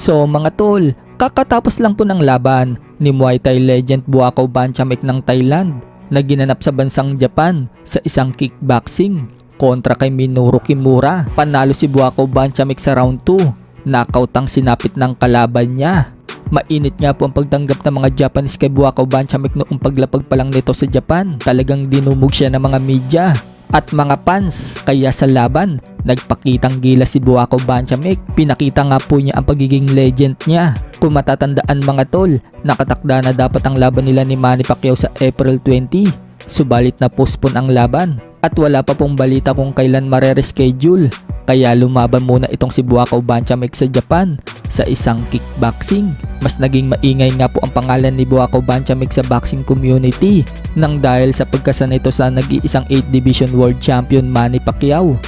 So mga tol, kakatapos lang po ng laban ni Muay Thai legend Buakaw Banchamek ng Thailand na ginanap sa bansang Japan sa isang kickboxing kontra kay Minoru Kimura. Panalo si Buakaw Banchamek sa round 2. Knockout ang sinapit ng kalaban niya. Mainit nga po ang pagtanggap ng mga Japanese kay Buakaw Banchamek noong paglapag pa lang nito sa Japan. Talagang dinumog siya ng mga media at mga fans, kaya sa laban nagpakitang gilas si Buakaw Banchamek. Pinakita nga po niya ang pagiging legend niya. Kung matatandaan mga tol, nakatakda na dapat ang laban nila ni Manny Pacquiao sa April 20, subalit na postpone ang laban at wala pa pong balita kung kailan mare-reschedule. Kaya lumaban muna itong si Buakaw Banchamek sa Japan sa isang kickboxing. Mas naging maingay nga po ang pangalan ni Buakaw Banchamek sa boxing community nang dahil sa pagkasan nito sa nag-iisang 8 Division World Champion Manny Pacquiao.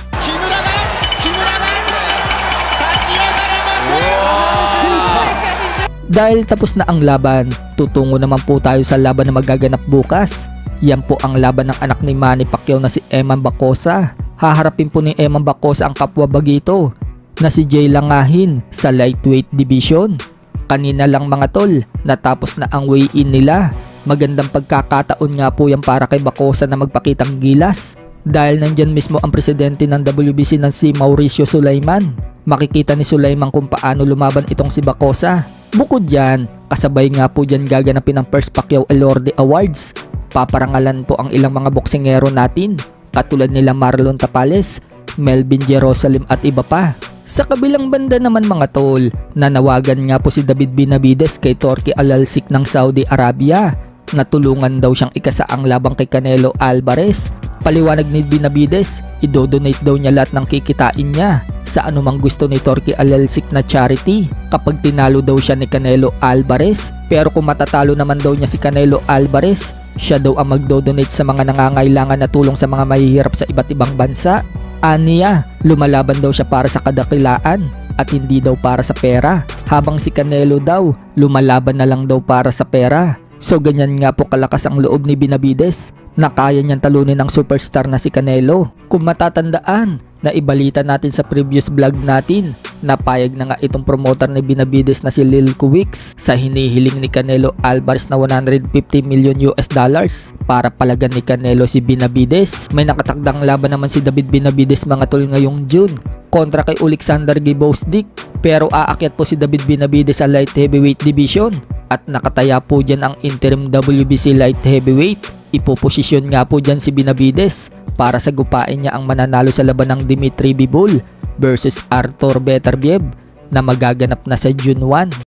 Dahil tapos na ang laban, tutungo naman po tayo sa laban na magaganap bukas. Yan po ang laban ng anak ni Manny Pacquiao na si Eman Bacosa. Haharapin po ni Eman Bacosa ang kapwa bagito na si Jay Langahin sa lightweight division. Kanina lang mga tol, natapos na ang weigh-in nila. Magandang pagkakataon nga po yan para kay Bacosa na magpakitang gilas dahil nandyan mismo ang presidente ng WBC na si Mauricio Sulaiman. Makikita ni Sulaiman kung paano lumaban itong si Bacosa. Bukod dyan, kasabay nga po dyan gaganapin ang First Pacquiao Elorde Awards. Paparangalan po ang ilang mga boksingero natin katulad nila Marlon Tapales, Melvin Jerusalem at iba pa. Sa kabilang banda naman mga tol, nanawagan nga po si David Benavides kay Turki Alalsik ng Saudi Arabia na tulungan daw siyang ikasaang labang kay Canelo Alvarez. Paliwanag ni Benavides, idodonate daw niya lahat ng kikitain niya sa anumang gusto ni Turki Alalsik na charity kapag tinalo daw siya ni Canelo Alvarez. Pero kung matatalo naman daw niya si Canelo Alvarez, siya daw ang magdodonate sa mga nangangailangan na tulong sa mga mahihirap sa iba't ibang bansa. Aniya, lumalaban daw siya para sa kadakilaan at hindi daw para sa pera, habang si Canelo daw lumalaban na lang daw para sa pera. So ganyan nga po kalakas ang loob ni Benavides na kaya niyang talunin ang superstar na si Canelo. Kung matatandaan, na ibalita natin sa previous vlog natin, napayag na nga itong promoter ni Benavides na si Lil Quicks sa hinihiling ni Canelo Alvarez na $150 million para palagan ni Canelo si Benavides. May nakatakdang laban naman si David Benavides mga tol ngayong June kontra kay Alexander Gvozdyk, pero aakyat po si David Benavides sa light heavyweight division at nakataya po dyan ang interim WBC light heavyweight. Ipoposisyon nga po dyan si Benavides para sagupain niya ang mananalo sa laban ng Dmitry Bivol versus Artur Beterbiev na magaganap na sa June 1.